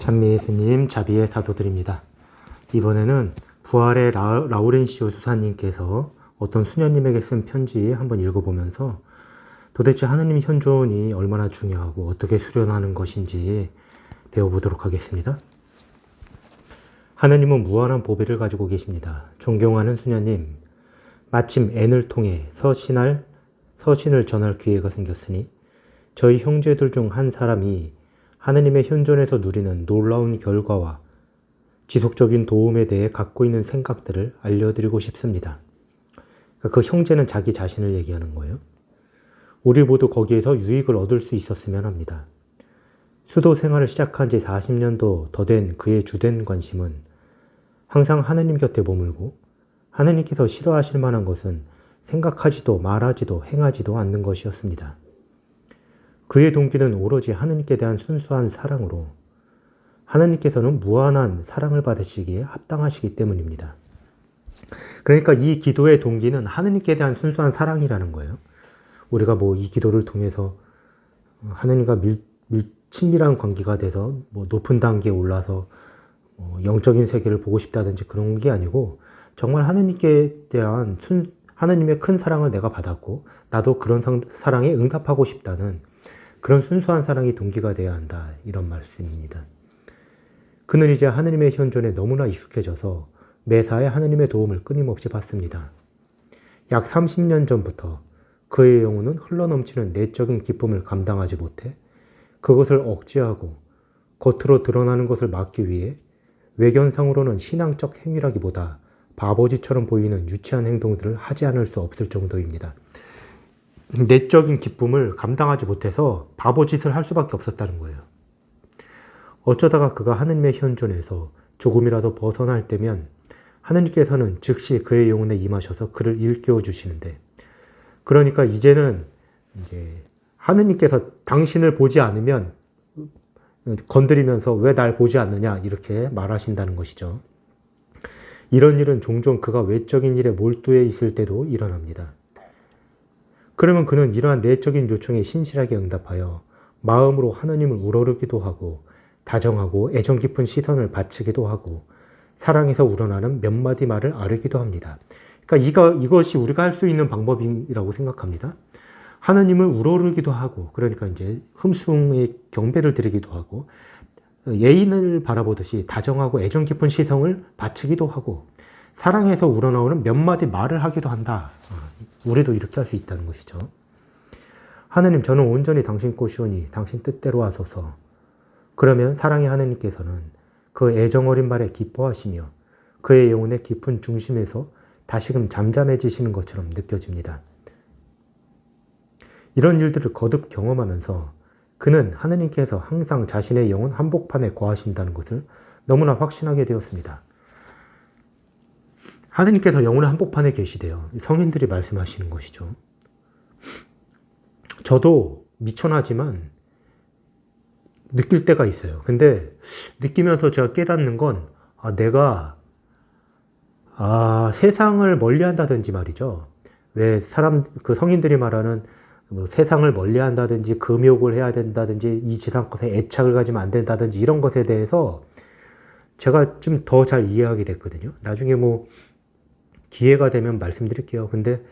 찬미예수님 자비의 사도들입니다. 이번에는 부활의 라우렌시오 수사님께서 어떤 수녀님에게 쓴 편지 한번 읽어보면서 도대체 하느님 현존이 얼마나 중요하고 어떻게 수련하는 것인지 배워보도록 하겠습니다. 하느님은 무한한 보배를 가지고 계십니다. 존경하는 수녀님, 마침 N을 통해 서신을 전할 기회가 생겼으니 저희 형제들 중 한 사람이 하느님의 현존에서 누리는 놀라운 결과와 지속적인 도움에 대해 갖고 있는 생각들을 알려드리고 싶습니다. 그 형제는 자기 자신을 얘기하는 거예요. 우리 모두 거기에서 유익을 얻을 수 있었으면 합니다. 수도 생활을 시작한 지 40년도 더 된 그의 주된 관심은 항상 하느님 곁에 머물고 하느님께서 싫어하실 만한 것은 생각하지도 말하지도 행하지도 않는 것이었습니다. 그의 동기는 오로지 하느님께 대한 순수한 사랑으로 하느님께서는 무한한 사랑을 받으시기에 합당하시기 때문입니다. 그러니까 이 기도의 동기는 하느님께 대한 순수한 사랑이라는 거예요. 우리가 이 기도를 통해서 하느님과 친밀한 관계가 돼서 높은 단계에 올라서 영적인 세계를 보고 싶다든지 그런 게 아니고 정말 하느님께 대한 하느님의 큰 사랑을 내가 받았고 나도 그런 사랑에 응답하고 싶다는 그런 순수한 사랑이 동기가 되어야 한다, 이런 말씀입니다. 그는 이제 하느님의 현존에 너무나 익숙해져서 매사에 하느님의 도움을 끊임없이 받습니다. 약 30년 전부터 그의 영혼은 흘러넘치는 내적인 기쁨을 감당하지 못해 그것을 억제하고 겉으로 드러나는 것을 막기 위해 외견상으로는 신앙적 행위라기보다 바보짓처럼 보이는 유치한 행동들을 하지 않을 수 없을 정도입니다. 내적인 기쁨을 감당하지 못해서 바보짓을 할 수밖에 없었다는 거예요. 어쩌다가 그가 하느님의 현존에서 조금이라도 벗어날 때면 하느님께서는 즉시 그의 영혼에 임하셔서 그를 일깨워 주시는데, 그러니까 이제는 하느님께서 당신을 보지 않으면 건드리면서 왜 날 보지 않느냐 이렇게 말하신다는 것이죠. 이런 일은 종종 그가 외적인 일에 몰두해 있을 때도 일어납니다. 그러면 그는 이러한 내적인 요청에 신실하게 응답하여 마음으로 하느님을 우러르기도 하고 다정하고 애정 깊은 시선을 바치기도 하고 사랑에서 우러나는 몇 마디 말을 아뢰기도 합니다. 그러니까 이것이 우리가 할 수 있는 방법이라고 생각합니다. 하느님을 우러르기도 하고, 그러니까 이제 흠숭의 경배를 드리기도 하고, 예인을 바라보듯이 다정하고 애정 깊은 시선을 바치기도 하고, 사랑에서 우러나오는 몇 마디 말을 하기도 한다. 우리도 이렇게 할 수 있다는 것이죠. 하느님, 저는 온전히 당신 것이오니 당신 뜻대로 하소서. 그러면 사랑의 하느님께서는 그 애정 어린 말에 기뻐하시며 그의 영혼의 깊은 중심에서 다시금 잠잠해지시는 것처럼 느껴집니다. 이런 일들을 거듭 경험하면서 그는 하느님께서 항상 자신의 영혼 한복판에 거하신다는 것을 너무나 확신하게 되었습니다. 하느님께서 영혼의 한복판에 계시대요. 성인들이 말씀하시는 것이죠. 저도 미천하지만 느낄 때가 있어요. 근데 느끼면서 제가 깨닫는 건 내가 세상을 멀리한다든지 말이죠. 왜 성인들이 말하는 세상을 멀리한다든지 금욕을 해야 된다든지 이 지상 것에 애착을 가지면 안 된다든지 이런 것에 대해서 제가 좀 더 잘 이해하게 됐거든요. 나중에 기회가 되면 말씀드릴게요. 근데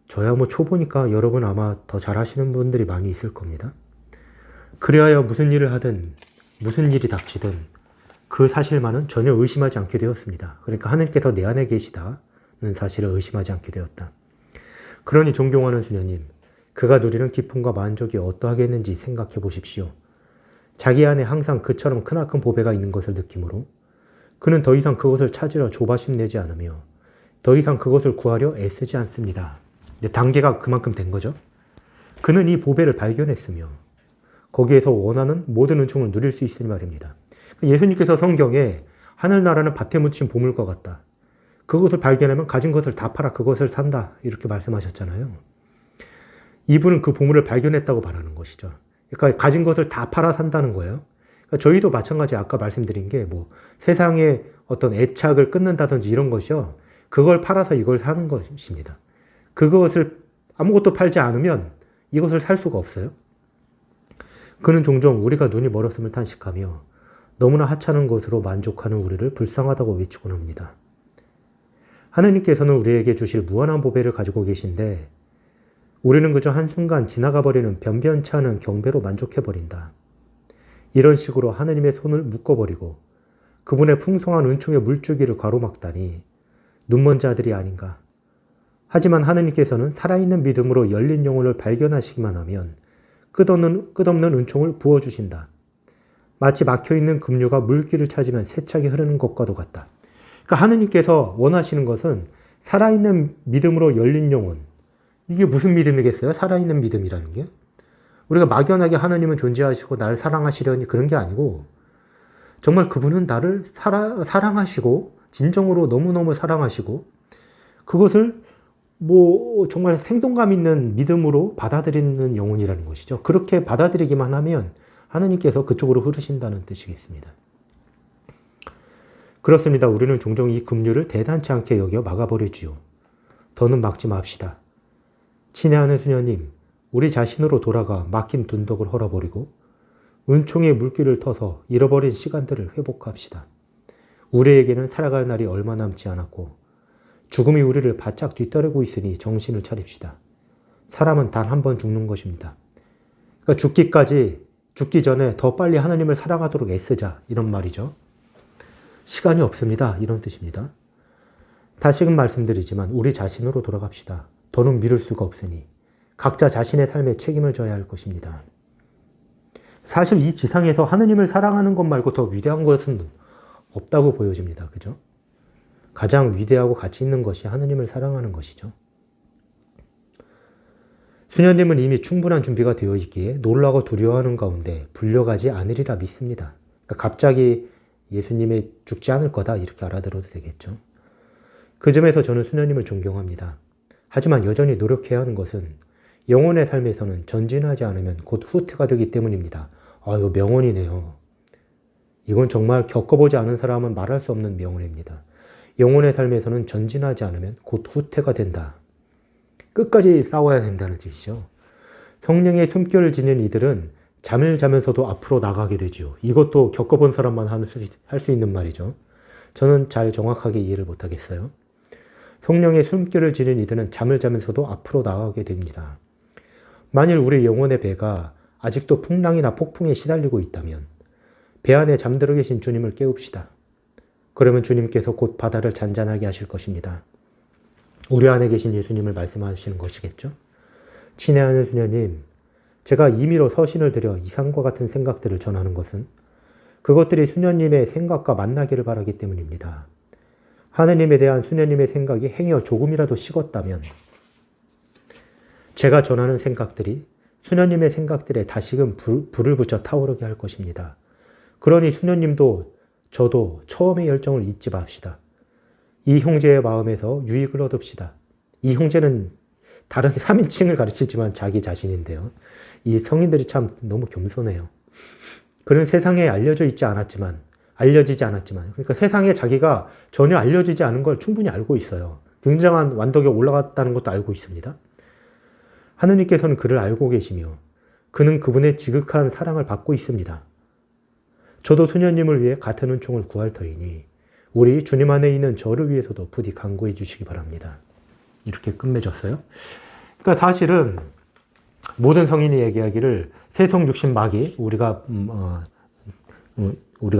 저야 초보니까 여러분 아마 더 잘하시는 분들이 많이 있을 겁니다. 그리하여 무슨 일을 하든 무슨 일이 닥치든 그 사실만은 전혀 의심하지 않게 되었습니다. 그러니까 하느님께서 내 안에 계시다는 사실을 의심하지 않게 되었다. 그러니 존경하는 수녀님, 그가 누리는 기쁨과 만족이 어떠하겠는지 생각해 보십시오. 자기 안에 항상 그처럼 크나큰 보배가 있는 것을 느끼므로 그는 더 이상 그것을 찾으려 조바심 내지 않으며 더 이상 그것을 구하려 애쓰지 않습니다. 단계가 그만큼 된 거죠. 그는 이 보배를 발견했으며 거기에서 원하는 모든 은총을 누릴 수 있으니 말입니다. 예수님께서 성경에 하늘나라는 밭에 묻힌 보물과 같다. 그것을 발견하면 가진 것을 다 팔아 그것을 산다. 이렇게 말씀하셨잖아요. 이분은 그 보물을 발견했다고 말하는 것이죠. 그러니까 가진 것을 다 팔아 산다는 거예요. 그러니까 저희도 마찬가지 아까 말씀드린 게 세상에 어떤 애착을 끊는다든지 이런 것이요. 그걸 팔아서 이걸 사는 것입니다. 그것을 아무것도 팔지 않으면 이것을 살 수가 없어요. 그는 종종 우리가 눈이 멀었음을 탄식하며 너무나 하찮은 것으로 만족하는 우리를 불쌍하다고 외치곤 합니다. 하느님께서는 우리에게 주실 무한한 보배를 가지고 계신데 우리는 그저 한순간 지나가 버리는 변변치 않은 경배로 만족해버린다. 이런 식으로 하느님의 손을 묶어버리고 그분의 풍성한 은총의 물줄기를 가로막다니 눈먼 자들이 아닌가. 하지만 하느님께서는 살아있는 믿음으로 열린 영혼을 발견하시기만 하면 끝없는 은총을 부어주신다. 마치 막혀있는 급류가 물길을 찾으면 세차게 흐르는 것과도 같다. 그러니까 하느님께서 원하시는 것은 살아있는 믿음으로 열린 영혼. 이게 무슨 믿음이겠어요? 살아있는 믿음이라는 게. 우리가 막연하게 하느님은 존재하시고 나를 사랑하시려니 그런 게 아니고 정말 그분은 나를 사랑하시고 진정으로 너무너무 사랑하시고 그것을 정말 생동감 있는 믿음으로 받아들이는 영혼이라는 것이죠. 그렇게 받아들이기만 하면 하느님께서 그쪽으로 흐르신다는 뜻이겠습니다. 그렇습니다. 우리는 종종 이 급류를 대단치 않게 여겨 막아버리지요. 더는 막지 맙시다. 친애하는 수녀님, 우리 자신으로 돌아가 막힌 둔덕을 헐어버리고 은총의 물길을 터서 잃어버린 시간들을 회복합시다. 우리에게는 살아갈 날이 얼마 남지 않았고 죽음이 우리를 바짝 뒤따르고 있으니 정신을 차립시다. 사람은 단 한 번 죽는 것입니다. 그러니까 죽기 전에 더 빨리 하나님을 사랑하도록 애쓰자 이런 말이죠. 시간이 없습니다. 이런 뜻입니다. 다시금 말씀드리지만 우리 자신으로 돌아갑시다. 더는 미룰 수가 없으니 각자 자신의 삶에 책임을 져야 할 것입니다. 사실 이 지상에서 하느님을 사랑하는 것 말고 더 위대한 것은 없다고 보여집니다. 그죠? 가장 위대하고 가치 있는 것이 하느님을 사랑하는 것이죠. 수녀님은 이미 충분한 준비가 되어 있기에 놀라고 두려워하는 가운데 불려가지 않으리라 믿습니다. 그러니까 갑자기 예수님이 죽지 않을 거다 이렇게 알아들어도 되겠죠. 그 점에서 저는 수녀님을 존경합니다. 하지만 여전히 노력해야 하는 것은 영혼의 삶에서는 전진하지 않으면 곧 후퇴가 되기 때문입니다. 이거 명언이네요. 이건 정말 겪어보지 않은 사람은 말할 수 없는 명언입니다. 영혼의 삶에서는 전진하지 않으면 곧 후퇴가 된다. 끝까지 싸워야 된다는 뜻이죠. 성령의 숨결을 지닌 이들은 잠을 자면서도 앞으로 나가게 되죠. 이것도 겪어본 사람만 할 수 있는 말이죠. 저는 잘 정확하게 이해를 못하겠어요. 성령의 숨결을 지닌 이들은 잠을 자면서도 앞으로 나가게 됩니다. 만일 우리 영혼의 배가 아직도 풍랑이나 폭풍에 시달리고 있다면 배 안에 잠들어 계신 주님을 깨웁시다. 그러면 주님께서 곧 바다를 잔잔하게 하실 것입니다. 우리 안에 계신 예수님을 말씀하시는 것이겠죠. 친애하는 수녀님, 제가 임의로 서신을 드려 이상과 같은 생각들을 전하는 것은 그것들이 수녀님의 생각과 만나기를 바라기 때문입니다. 하느님에 대한 수녀님의 생각이 행여 조금이라도 식었다면 제가 전하는 생각들이 수녀님의 생각들에 다시금 불을 붙여 타오르게 할 것입니다. 그러니 수녀님도 저도 처음의 열정을 잊지 맙시다. 이 형제의 마음에서 유익을 얻읍시다. 이 형제는 다른 3인칭을 가르치지만 자기 자신인데요. 이 성인들이 참 너무 겸손해요. 그는 세상에 알려지지 않았지만 그러니까 세상에 자기가 전혀 알려지지 않은 걸 충분히 알고 있어요. 굉장한 완덕에 올라갔다는 것도 알고 있습니다. 하느님께서는 그를 알고 계시며 그는 그분의 지극한 사랑을 받고 있습니다. 저도 수녀님을 위해 같은 은총을 구할 터이니 우리 주님 안에 있는 저를 위해서도 부디 간구해 주시기 바랍니다. 이렇게 끝맺었어요. 그러니까 사실은 모든 성인이 얘기하기를 세속 육신 마귀 우리가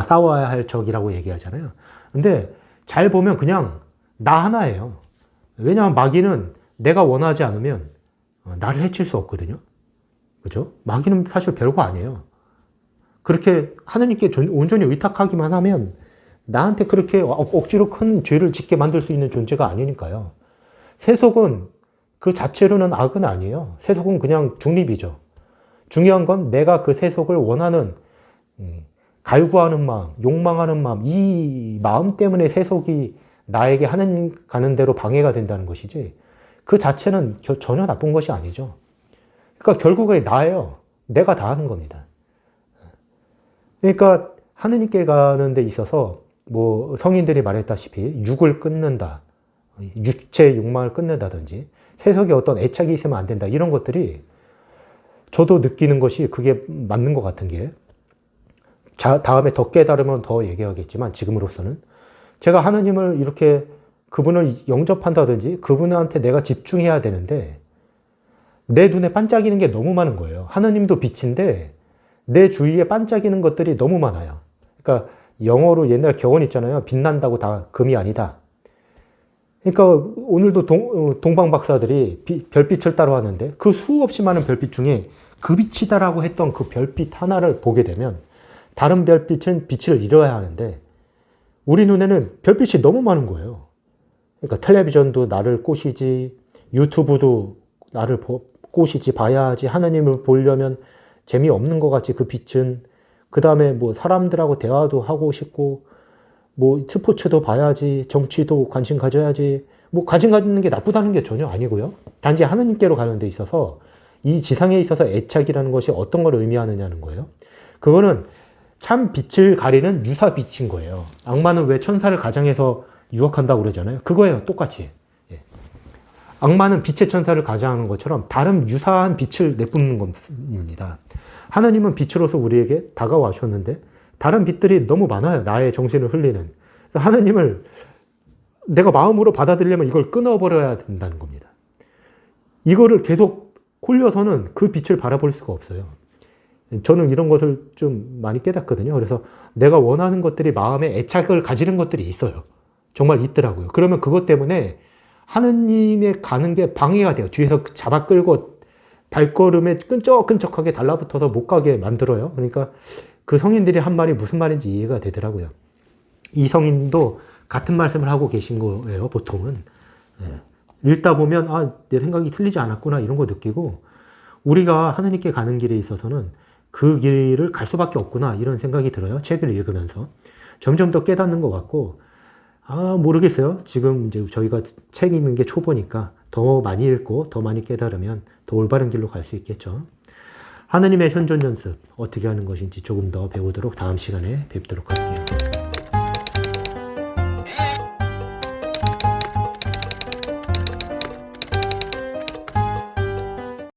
싸워야 할 적이라고 얘기하잖아요. 근데 잘 보면 그냥 나 하나예요. 왜냐하면 마귀는 내가 원하지 않으면 나를 해칠 수 없거든요. 그죠? 마귀는 사실 별거 아니에요. 그렇게 하느님께 온전히 의탁하기만 하면 나한테 그렇게 억지로 큰 죄를 짓게 만들 수 있는 존재가 아니니까요. 세속은 그 자체로는 악은 아니에요. 세속은 그냥 중립이죠. 중요한 건 내가 그 세속을 원하는 갈구하는 마음, 욕망하는 마음, 이 마음 때문에 세속이 나에게 하는 가는 대로 방해가 된다는 것이지 그 자체는 전혀 나쁜 것이 아니죠. 그러니까 결국에 나예요. 내가 다 하는 겁니다. 그러니까 하느님께 가는 데 있어서 성인들이 말했다시피 육을 끊는다, 육체의 욕망을 끊는다든지 세속에 어떤 애착이 있으면 안 된다 이런 것들이 저도 느끼는 것이 그게 맞는 것 같은 게 다음에 더 깨달으면 더 얘기하겠지만 지금으로서는 제가 하느님을 이렇게 그분을 영접한다든지 그분한테 내가 집중해야 되는데 내 눈에 반짝이는 게 너무 많은 거예요. 하느님도 빛인데 내 주위에 반짝이는 것들이 너무 많아요. 그러니까 영어로 옛날 교원 있잖아요. 빛난다고 다 금이 아니다. 그러니까 오늘도 동방 박사들이 별빛을 따로 하는데 그 수없이 많은 별빛 중에 그 빛이다라고 했던 그 별빛 하나를 보게 되면 다른 별빛은 빛을 잃어야 하는데 우리 눈에는 별빛이 너무 많은 거예요. 그러니까 텔레비전도 나를 꼬시지, 유튜브도 나를 꼬시지, 봐야지, 하느님을 보려면 재미없는 것 같지 그 빛은. 그 다음에 뭐 사람들하고 대화도 하고 싶고 뭐 스포츠도 봐야지, 정치도 관심 가져야지. 뭐 관심 갖는 게 나쁘다는 게 전혀 아니고요. 단지 하느님께로 가는 데 있어서 이 지상에 있어서 애착이라는 것이 어떤 걸 의미하느냐는 거예요. 그거는 참 빛을 가리는 유사 빛인 거예요. 악마는 왜 천사를 가장해서 유혹한다고 그러잖아요. 그거예요. 똑같이. 예. 악마는 빛의 천사를 가장하는 것처럼 다른 유사한 빛을 내뿜는 겁니다. 하나님은 빛으로서 우리에게 다가와셨는데 다른 빛들이 너무 많아요. 나의 정신을 흘리는. 하나님을 내가 마음으로 받아들이려면 이걸 끊어버려야 된다는 겁니다. 이거를 계속 홀려서는 그 빛을 바라볼 수가 없어요. 저는 이런 것을 좀 많이 깨닫거든요. 그래서 내가 원하는 것들이 마음에 애착을 가지는 것들이 있어요. 정말 있더라고요. 그러면 그것 때문에 하느님에 가는 게 방해가 돼요. 뒤에서 잡아 끌고 발걸음에 끈적끈적하게 달라붙어서 못 가게 만들어요. 그러니까 그 성인들이 한 말이 무슨 말인지 이해가 되더라고요. 이 성인도 같은 말씀을 하고 계신 거예요. 보통은. 읽다 보면 아, 내 생각이 틀리지 않았구나 이런 거 느끼고 우리가 하느님께 가는 길에 있어서는 그 길을 갈 수밖에 없구나 이런 생각이 들어요. 책을 읽으면서. 점점 더 깨닫는 것 같고 모르겠어요. 지금 이제 저희가 책 읽는 게 초보니까 더 많이 읽고 더 많이 깨달으면 더 올바른 길로 갈 수 있겠죠. 하느님의 현존 연습 어떻게 하는 것인지 조금 더 배우도록 다음 시간에 뵙도록 할게요.